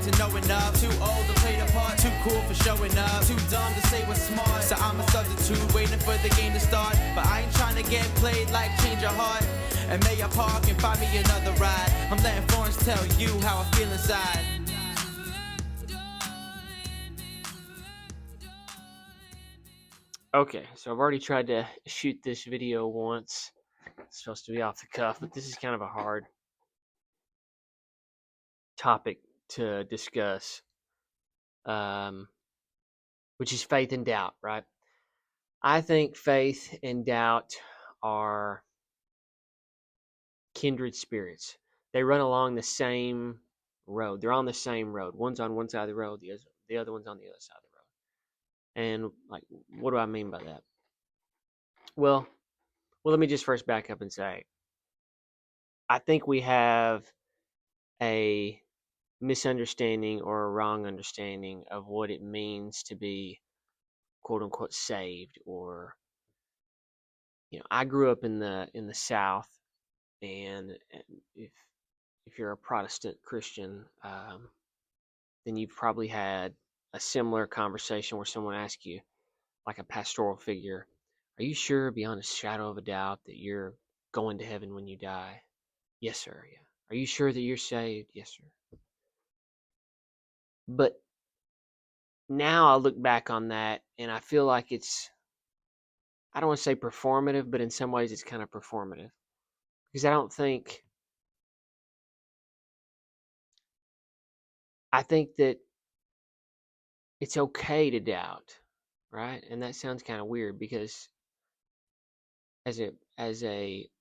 to know enough. Too old to play the part, too cool for showing up. Too dumb to say what's smart, so I'm a substitute waiting for the game to start. But I ain't trying to get played like change your heart. And may I park and find me another ride. I'm letting Florence tell you how I feel inside. Okay, so I've already tried to shoot this video once. It's supposed to be off the cuff, but this is kind of a hard topic to discuss, which is faith and doubt, right? I think faith and doubt are kindred spirits. They run along the same road. They're on the same road. One's on one side of the road, the other one's on the other side of the road. And like, what do I mean by that? Well, let me just first back up and say, I think we have a misunderstanding or a wrong understanding of what it means to be quote unquote saved. Or, I grew up in the South, and if you're a Protestant Christian, then you've probably had a similar conversation where someone asks you, like a pastoral figure, are you sure beyond a shadow of a doubt that you're going to heaven when you die? Yes, sir. Yeah. Are you sure that you're saved? Yes, sir. But now I look back on that and I feel like I don't want to say performative, but in some ways it's kind of performative. Because I think that it's okay to doubt, right? And that sounds kind of weird because as a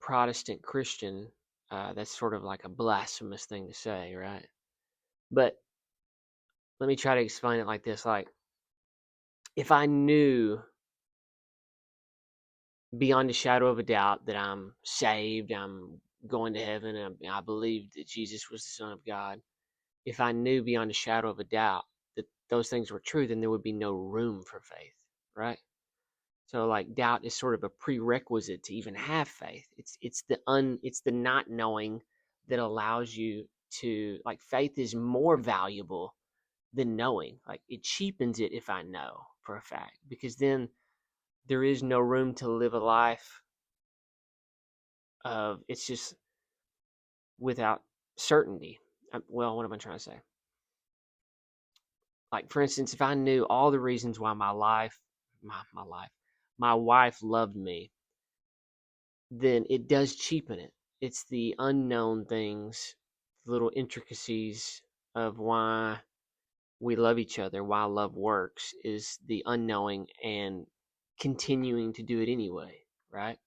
Protestant Christian, that's sort of like a blasphemous thing to say, right? But let me try to explain it like this. Like, if I knew beyond a shadow of a doubt that I'm saved, I'm going to heaven, and I believe that Jesus was the Son of God, if I knew beyond a shadow of a doubt that those things were true, then there would be no room for faith, right? So like, doubt is sort of a prerequisite to even have faith. It's the not knowing that allows you to, like, faith is more valuable than knowing. Like, it cheapens it if I know for a fact, because then there is no room to live a life of, it's just without certainty. Well, what am I trying to say? Like, for instance, if I knew all the reasons why my wife loved me, then it does cheapen it. It's the unknown things, the little intricacies of why we love each other, why love works, is the unknowing and continuing to do it anyway, right?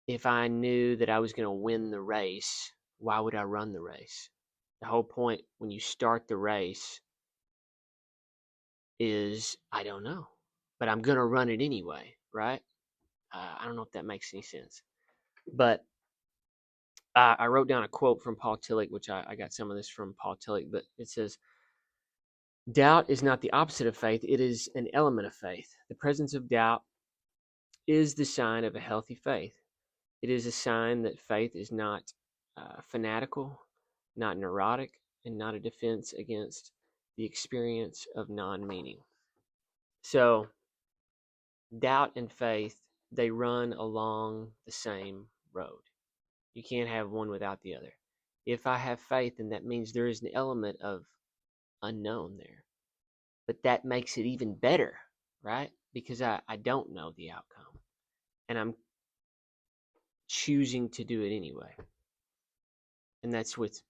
If I knew that I was going to win the race, why would I run the race? The whole point when you start the race is, I don't know, but I'm going to run it anyway, right? I don't know if that makes any sense. But I wrote down a quote from Paul Tillich, which I got some of this from Paul Tillich, but it says, doubt is not the opposite of faith, it is an element of faith. The presence of doubt is the sign of a healthy faith. It is a sign that faith is not fanatical, not neurotic, and not a defense against the experience of non-meaning. So, doubt and faith, they run along the same road. You can't have one without the other. If I have faith, then that means there is an element of unknown there. But that makes it even better, right? Because I don't know the outcome. And I'm choosing to do it anyway. And that's with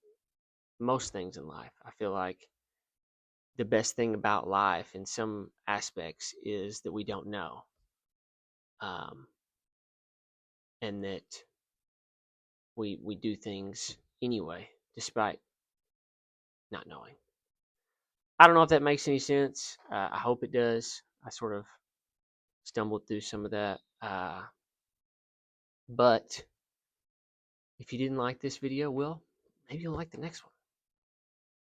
most things in life. I feel like the best thing about life in some aspects is that we don't know. And that we do things anyway, despite not knowing. I don't know if that makes any sense. I hope it does. I sort of stumbled through some of that. But if you didn't like this video, well, maybe you'll like the next one.